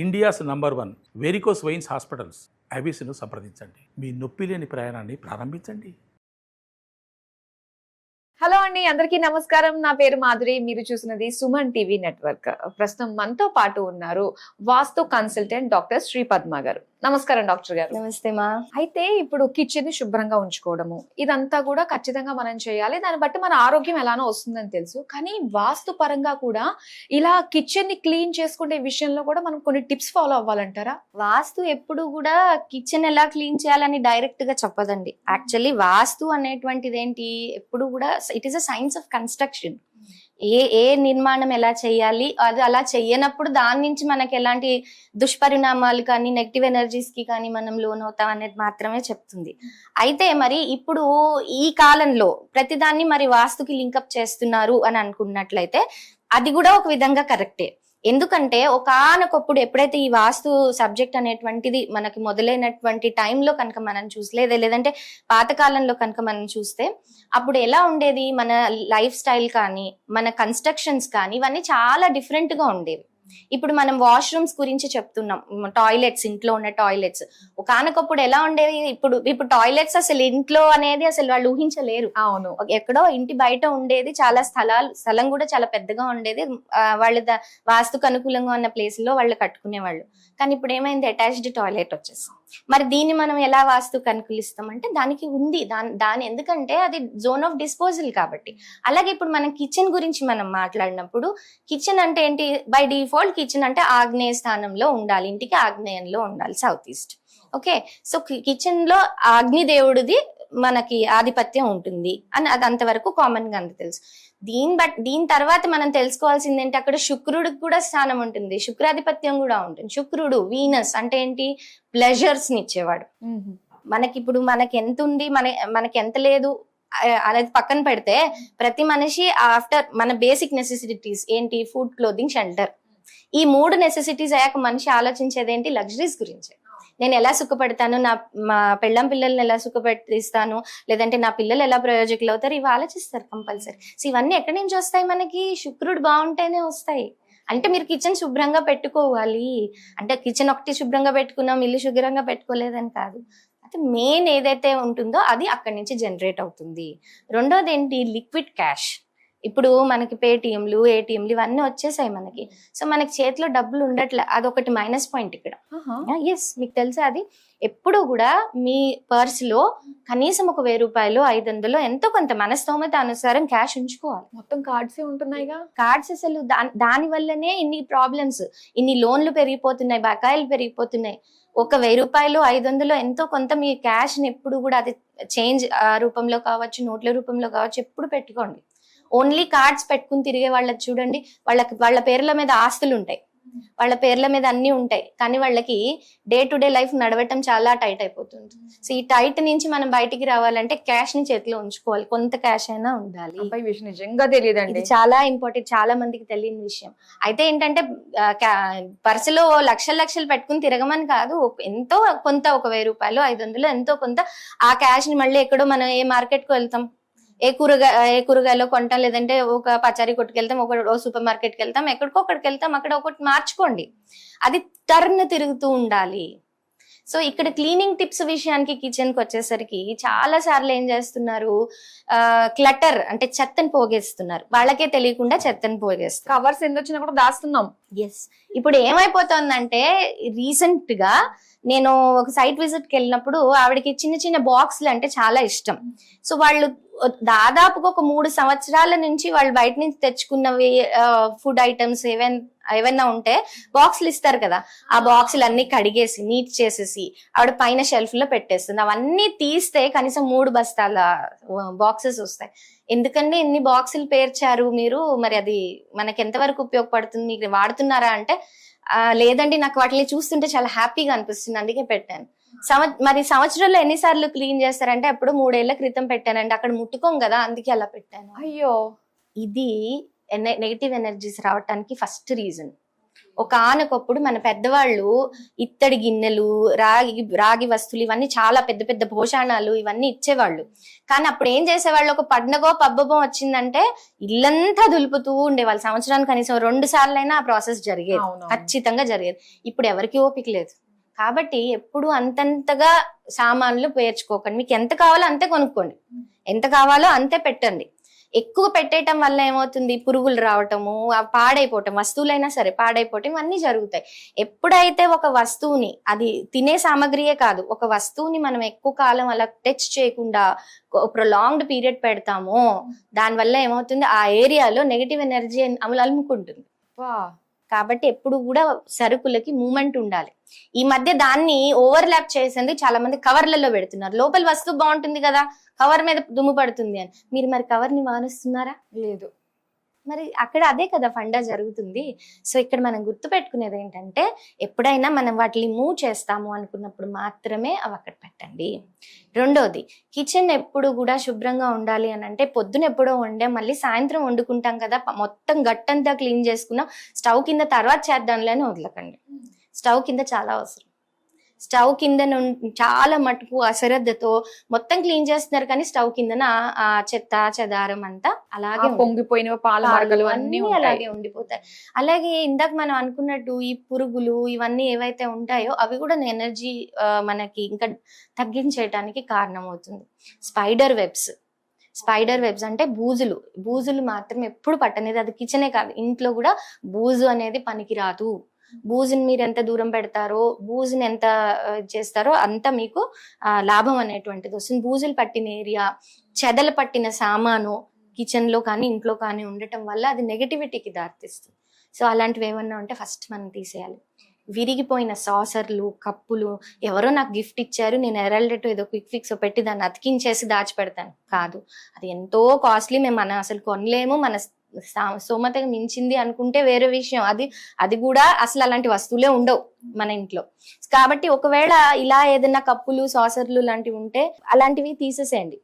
India's number 1 varicose veins hospitals ఐబీసీను సంప్రదించండి. మీ నొప్పి లేని ప్రయాణాన్ని ప్రారంభించండి. హలో అండి, అందరికీ నమస్కారం. నా పేరు మాధురి. మీరు చూసినది సుమన్ టీవీ నెట్వర్క్. ప్రస్తుతం మనతో పాటు ఉన్నారు వాస్తు కన్సల్టెంట్ డాక్టర్ శ్రీ పద్మ గారు. నమస్కారం డాక్టర్ గారు. నమస్తే మా. అయితే ఇప్పుడు కిచెన్ ని శుభ్రంగా ఉంచుకోవడము ఇదంతా కూడా ఖచ్చితంగా మనం చేయాలి. దాన్ని బట్టి మన ఆరోగ్యం ఎలానో వస్తుందని తెలుసు. కానీ వాస్తు పరంగా కూడా ఇలా కిచెన్ ని క్లీన్ చేసుకునే విషయంలో కూడా మనం కొన్ని టిప్స్ ఫాలో అవ్వాలంటారా? వాస్తు ఎప్పుడు కూడా కిచెన్ ఎలా క్లీన్ చేయాలని డైరెక్ట్ గా చెప్పదండి. యాక్చువల్లీ వాస్తు అనేటువంటిది ఏంటి, ఎప్పుడు కూడా it is a science of construction. ఏ నిర్మాణం ఎలా చేయాలి, అది అలా చెయ్యనప్పుడు దాని నుంచి మనకి ఎలాంటి దుష్పరిణామాలు కానీ నెగిటివ్ ఎనర్జీస్ కి కానీ మనం లోన్ అవుతాం అనేది మాత్రమే చెప్తుంది. అయితే మరి ఇప్పుడు ఈ కాలంలో ప్రతిదాన్ని మరి వాస్తుకి లింకప్ చేస్తున్నారు అని అనుకున్నట్లయితే అది కూడా ఒక విధంగా కరెక్టే. ఎందుకంటే ఒకానొకప్పుడు ఎప్పుడైతే ఈ వాస్తు సబ్జెక్ట్ అనేటువంటిది మనకి మొదలైనటువంటి టైంలో కనుక మనం చూసలేదే, లేదంటే పాతకాలంలో కనుక మనం చూస్తే అప్పుడు ఎలా ఉండేది, మన లైఫ్ స్టైల్ కానీ మన కన్స్ట్రక్షన్స్ కానీ ఇవన్నీ చాలా డిఫరెంట్ గా ఉండేవి. ఇప్పుడు మనం వాష్రూమ్స్ గురించి చెప్తున్నాం, టాయిలెట్స్, ఇంట్లో ఉన్న టాయిలెట్స్ ఒకానొకప్పుడు ఎలా ఉండేవి. ఇప్పుడు టాయిలెట్స్ అసలు ఇంట్లో అనేది అసలు వాళ్ళు ఊహించలేరు. అవును, ఎక్కడో ఇంటి బయట ఉండేది, చాలా స్థలం కూడా చాలా పెద్దగా ఉండేది. వాళ్ళు వాస్తుకు అనుకూలంగా ఉన్న ప్లేస్ లో వాళ్ళు కట్టుకునేవాళ్ళు. కానీ ఇప్పుడు ఏమైంది, అటాచ్డ్ టాయిలెట్ వచ్చేసింది. మరి దీన్ని మనం ఎలా వాస్తుకు అనుకూలిస్తాం అంటే దానికి ఉంది దాని ఎందుకంటే అది జోన్ ఆఫ్ డిస్పోజల్ కాబట్టి. అలాగే ఇప్పుడు మనం కిచెన్ గురించి మనం మాట్లాడినప్పుడు కిచెన్ అంటే ఏంటి, బై డిఫాల్ట్ కిచెన్ అంటే ఆగ్నేయ స్థానంలో ఉండాలి, ఇంటికి ఆగ్నేయంలో ఉండాలి, south east. Okay, so kitchen లో అగ్నిదేవుడిది మనకి ఆధిపత్యం ఉంటుంది అని అది అంతవరకు కామన్ గా అంత తెలుసు. దీని తర్వాత మనం తెలుసుకోవాల్సింది ఏంటి, అక్కడ శుక్రుడికి కూడా స్థానం ఉంటుంది, శుక్రాధిపత్యం కూడా ఉంటుంది. శుక్రుడు వీనస్ అంటే ఏంటి, ప్లెజర్స్ ని ఇచ్చేవాడు. మనకి ఎంత ఉంది, మనకి ఎంత లేదు అనేది పక్కన పెడితే ప్రతి మనిషి ఆఫ్టర్ మన బేసిక్ నెసెసిటీస్ ఏంటి, ఫుడ్, క్లోదింగ్, షెల్టర్, ఈ 3 నెసెసిటీస్ అయ్యాక మనిషి ఆలోచించేది ఏంటి, లగ్జరీస్ గురించి. నేను ఎలా సుఖపెడతాను, మా పెళ్ళం పిల్లల్ని ఎలా సుఖపెట్టిస్తాను, లేదంటే నా పిల్లలు ఎలా ప్రయోజకులు అవుతారు, ఇవి ఆలోచిస్తారు కంపల్సరీ. సో ఇవన్నీ ఎక్కడి నుంచి వస్తాయి, మనకి శుక్రుడు బాగుంటేనే వస్తాయి. అంటే మీరు కిచెన్ శుభ్రంగా పెట్టుకోవాలి అంటే కిచెన్ ఒకటి శుభ్రంగా పెట్టుకున్నాం, ఇల్లు శుభ్రంగా పెట్టుకోలేదని కాదు. అయితే మెయిన్ ఏదైతే ఉంటుందో అది అక్కడి నుంచి జనరేట్ అవుతుంది. రెండోది ఏంటి, లిక్విడ్ క్యాష్. ఇప్పుడు మనకి పేటిఎంలు, ఏటీఎంలు ఇవన్నీ వచ్చేసాయి మనకి. సో మనకి చేతిలో డబ్బులు ఉండట్లే, అదొకటి మైనస్ పాయింట్ ఇక్కడ. ఎస్, మీకు తెలుసా, అది ఎప్పుడు కూడా మీ పర్స్ లో కనీసం ఒక 1000 రూపాయలు, 500 ఎంతో కొంత మన స్తోమత అనుసారం క్యాష్ ఉంచుకోవాలి. మొత్తం కార్డ్స్ ఉంటున్నాయిగా. కార్డ్స్ అసలు దాని వల్లనే ఇన్ని ప్రాబ్లమ్స్, ఇన్ని లోన్లు పెరిగిపోతున్నాయి, బకాయిలు పెరిగిపోతున్నాయి. ఒక 1000 రూపాయలు, 500 ఎంతో కొంత మీ క్యాష్ ని ఎప్పుడు కూడా అది చేంజ్ రూపంలో కావచ్చు, నోట్ల రూపంలో కావచ్చు, ఎప్పుడు పెట్టుకోండి. ఓన్లీ కార్డ్స్ పెట్టుకుని తిరిగే వాళ్ళకి చూడండి, వాళ్ళ పేర్ల మీద ఆస్తులు ఉంటాయి, వాళ్ళ పేర్ల మీద అన్ని ఉంటాయి, కానీ వాళ్ళకి డే టు డే లైఫ్ నడవటం చాలా టైట్ అయిపోతుంది. సో ఈ టైట్ నుంచి మనం బయటికి రావాలంటే క్యాష్ ని చేతిలో ఉంచుకోవాలి, కొంత క్యాష్ అయినా ఉండాలి. విషయం నిజంగా తెలియదండి, ఇది చాలా ఇంపార్టెంట్, చాలా మందికి తెలియని విషయం. అయితే ఏంటంటే పర్సులో లక్షలు పెట్టుకుని తిరగమని కాదు, ఎంతో కొంత ఒక 1000 రూపాయలు, 500 ఎంతో కొంత ఆ క్యాష్ ని మళ్ళీ ఎక్కడో మనం ఏ మార్కెట్ కు వెళ్తాం, ఏ కూరగాయలో కొంటాం, లేదంటే ఒక పచారీ కొట్టుకెళ్తాం, ఒక సూపర్ మార్కెట్కి వెళ్తాం, ఎక్కడికి వెళ్తాం, అక్కడ ఒకటి మార్చుకోండి. అది టర్న్ తిరుగుతూ ఉండాలి. సో ఇక్కడ క్లీనింగ్ టిప్స్ విషయానికి, కిచెన్ కి వచ్చేసరికి చాలా సార్లు ఏం చేస్తున్నారు, క్లటర్ అంటే చెత్తని పోగేస్తున్నారు, వాళ్ళకే తెలియకుండా చెత్తని పోగేస్తారు. కవర్స్ ఎంత వచ్చినా కూడా దాస్తున్నాం. ఎస్, ఇప్పుడు ఏమైపోతుందంటే రీసెంట్ గా నేను ఒక సైట్ విజిట్ కి వెళ్ళినప్పుడు ఆవిడకి చిన్న చిన్న బాక్స్లు అంటే చాలా ఇష్టం. సో వాళ్ళు దాదాపుగా ఒక 3 సంవత్సరాల నుంచి వాళ్ళు బయట నుంచి తెచ్చుకున్నవి ఫుడ్ ఐటమ్స్ ఏవైనా ఉంటే బాక్సులు ఇస్తారు కదా, ఆ బాక్సులు అన్ని కడిగేసి నీట్ చేసేసి ఆవిడ పైన షెల్ఫ్ లో పెట్టేస్తుంది. అవన్నీ తీస్తే కనీసం 3 బస్తాల బాక్సెస్ వస్తాయి. ఎందుకంటే ఎన్ని బాక్సులు పేర్చారు మీరు, మరి అది మనకి ఎంతవరకు ఉపయోగపడుతుంది, మీకు వాడుతున్నారా అంటే లేదండి, నాకు వాటిని చూస్తుంటే చాలా హ్యాపీగా అనిపిస్తుంది, అందుకే పెట్టాను. మరి సంవత్సరంలో ఎన్నిసార్లు క్లీన్ చేస్తారంటే అప్పుడు 3 ఏళ్ల క్రితం పెట్టానండి, అక్కడ ముట్టుకోం కదా, అందుకే అలా పెట్టాను. అయ్యో, ఇది నెగిటివ్ ఎనర్జీస్ రావటానికి ఫస్ట్ రీజన్. ఆనకప్పుడు మన పెద్దవాళ్ళు ఇత్తడి గిన్నెలు, రాగి వస్తువులు, ఇవన్నీ చాలా పెద్ద పెద్ద భోషాణాలు ఇవన్నీ ఇచ్చేవాళ్ళు. కానీ అప్పుడు ఏం చేసేవాళ్ళు, ఒక పండగో పబ్బమో వచ్చిందంటే ఇల్లంతా దులుపుతూ ఉండేవాళ్ళు. సంవత్సరానికి కనీసం 2 సార్లైనా ఆ ప్రాసెస్ జరిగేది, ఖచ్చితంగా జరిగేది. ఇప్పుడు ఎవరికి ఓపిక లేదు. కాబట్టి ఎప్పుడు అంతంతగా సామాన్లు పేర్చుకోకండి. మీకు ఎంత కావాలో అంతే కొనుక్కోండి, ఎంత కావాలో అంతే పెట్టండి. ఎక్కువ పెట్టేయటం వల్ల ఏమవుతుంది, పురుగులు రావటము, పాడైపోవటం, వస్తువులైనా సరే పాడైపోవటం, ఇవన్నీ జరుగుతాయి. ఎప్పుడైతే ఒక వస్తువుని, అది తినే సామాగ్రియే కాదు, ఒక వస్తువుని మనం ఎక్కువ కాలం అలా టచ్ చేయకుండా ప్రొలాంగ్డ్ పీరియడ్ పెడతామో, దానివల్ల ఏమవుతుంది, ఆ ఏరియాలో నెగిటివ్ ఎనర్జీ అలుముకుంటుంది. కాబట్టి ఎప్పుడు కూడా సరుకులకి మూమెంట్ ఉండాలి. ఈ మధ్య దాన్ని ఓవర్లాప్ చేసింది చాలా మంది కవర్లలో పెడుతున్నారు. లోపల వస్తువు బాగుంటుంది కదా, కవర్ మీద దుమ్ము పడుతుంది అని. మీరు మరి కవర్ ని మారుస్తున్నారా? లేదు. మరి అక్కడ అదే కదా ఫండా జరుగుతుంది. సో ఇక్కడ మనం గుర్తు పెట్టుకునేది ఏంటంటే, ఎప్పుడైనా మనం వాటిని మూవ్ చేస్తాము అనుకున్నప్పుడు మాత్రమే అవి అక్కడ పెట్టండి. రెండోది, కిచెన్ ఎప్పుడు కూడా శుభ్రంగా ఉండాలి అని అంటే, పొద్దున ఎప్పుడో వండే మళ్ళీ సాయంత్రం వండుకుంటాం కదా, మొత్తం గట్టంతా క్లీన్ చేసుకున్నాం, స్టవ్ కింద తర్వాత చేద్దాంలే అని వదలకండి. స్టవ్ కింద చాలా అవసరం. స్టవ్ కింద చాలా మటుకు అశ్రద్ధతో మొత్తం క్లీన్ చేస్తున్నారు, కానీ స్టవ్ కిందన ఆ చెత్త చెదారం అంతా అలాగే పొంగిపోయిన పాల మరకలు అన్ని అలాగే ఉండిపోతాయి. అలాగే ఇందాక మనం అనుకున్నట్టు ఈ పురుగులు ఇవన్నీ ఏవైతే ఉంటాయో అవి కూడా ఎనర్జీ మనకి ఇంకా తగ్గించేయటానికి కారణం అవుతుంది. స్పైడర్ వెబ్స్ అంటే బూజులు మాత్రం ఎప్పుడు పట్టనేది. అది కిచెనే కాదు, ఇంట్లో కూడా బూజు అనేది పనికిరాదు. బూజుని మీరు ఎంత దూరం పెడతారో, బూజుని ఎంత చేస్తారో అంత మీకు లాభం అనేటువంటిది వస్తుంది. బూజులు పట్టిన ఏరియా, చెదలు పట్టిన సామాను కిచెన్ లో కానీ ఇంట్లో కానీ ఉండటం వల్ల అది నెగటివిటీకి దారితీస్తుంది. సో అలాంటివి ఏమన్నా ఉంటే ఫస్ట్ మనం తీసేయాలి. విరిగిపోయిన సాసర్లు, కప్పులు, ఎవరో నాకు గిఫ్ట్ ఇచ్చారు, నేను ఎరల్డెట్ ఏదో క్విక్ ఫిక్స్ పెట్టి దాన్ని అతికించేసి దాచిపెడతాను కాదు. అది ఎంతో కాస్ట్లీ, మనం అసలు కొనలేము, మన స్తోమతగా మించింది అనుకుంటే వేరే విషయం. అది కూడా అసలు అలాంటి వస్తువులే ఉండవు మన ఇంట్లో. కాబట్టి ఒకవేళ ఇలా ఏదైనా కప్పులు, సాసర్లు లాంటివి ఉంటే అలాంటివి తీసేసేయండి.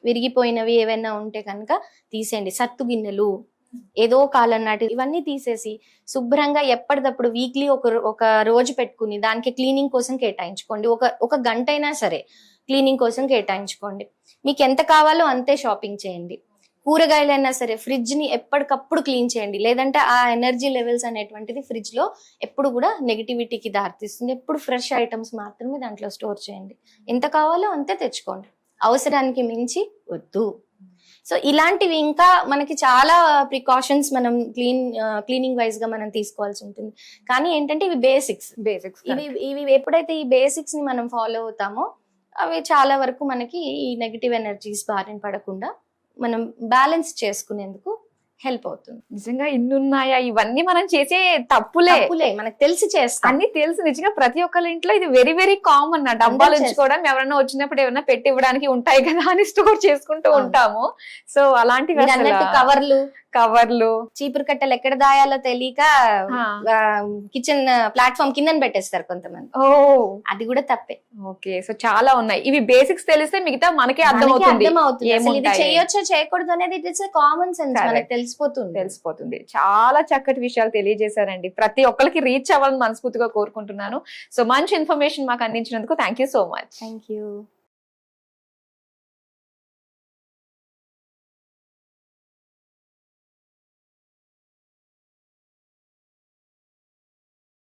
విరిగిపోయినవి ఏవైనా ఉంటే కనుక తీసేయండి. సత్తు గిన్నెలు, ఏదో కాలం నాటి ఇవన్నీ తీసేసి శుభ్రంగా ఎప్పటికప్పుడు వీక్లీ ఒక రోజు పెట్టుకుని దానికి క్లీనింగ్ కోసం కేటాయించుకోండి. ఒక గంట అయినా సరే క్లీనింగ్ కోసం కేటాయించుకోండి. మీకు ఎంత కావాలో అంతే షాపింగ్ చేయండి. కూరగాయలైనా సరే ఫ్రిడ్జ్ ని ఎప్పటికప్పుడు క్లీన్ చేయండి, లేదంటే ఆ ఎనర్జీ లెవెల్స్ అనేటువంటిది ఫ్రిడ్జ్ లో ఎప్పుడు కూడా నెగిటివిటీకి దారితీస్తుంది. ఎప్పుడు ఫ్రెష్ ఐటమ్స్ మాత్రమే దాంట్లో స్టోర్ చేయండి. ఎంత కావాలో అంతే తెచ్చుకోండి, అవసరానికి మించి వద్దు. సో ఇలాంటివి ఇంకా మనకి చాలా ప్రికాషన్స్ మనం క్లీనింగ్ వైజ్ గా మనం తీసుకోవాల్సి ఉంటుంది. కానీ ఏంటంటే ఇవి బేసిక్స్. ఇవి ఎప్పుడైతే ఈ బేసిక్స్ ని మనం ఫాలో అవుతామో అవి చాలా వరకు మనకి ఈ నెగిటివ్ ఎనర్జీస్ బారిన పడకుండా మనం బ్యాలెన్స్ చేసుకునేందుకు హెల్ప్ అవుతుంది. నిజంగా ఇన్ని ఉన్నాయా? ఇవన్నీ మనం చేసే తప్పులే, మనకు తెలిసి చేస్తాం, అన్ని తెలుసు. నిజంగా ప్రతి ఒక్కరి ఇంట్లో ఇది వెరీ వెరీ కామన్. డబ్బాలు ఉంచుకోవడం, ఎవరైనా వచ్చినప్పుడు ఏమైనా పెట్టి ఇవ్వడానికి ఉంటాయి కదా అని స్టోర్ చేసుకుంటూ ఉంటాము. సో అలాంటివి కవర్లు, చీపురు కట్టలు ఎక్కడ దాయాలో తెలియక కిచెన్ ప్లాట్ఫామ్ కింద పెట్టేస్తారు కొంతమంది. అది కూడా తప్పే. ఓకే, సో చాలా ఉన్నాయి. ఇవి బేసిక్స్ తెలిస్తే మిగతా మనకే అర్థమవుతుంది. ఇది చేయొచ్చో చేయకూడదు అనేది ఇట్ ఇస్ కామన్ సెన్స్, మనకి తెలిసిపోతుంది. చాలా చక్కటి విషయాలు తెలియజేశారండి. ప్రతి ఒక్కరికి రీచ్ అవ్వాలని మనస్ఫూర్తిగా కోరుకుంటున్నాను. సో మంచి ఇన్ఫర్మేషన్ మాకు అందించినందుకు thank you so much. Thank you.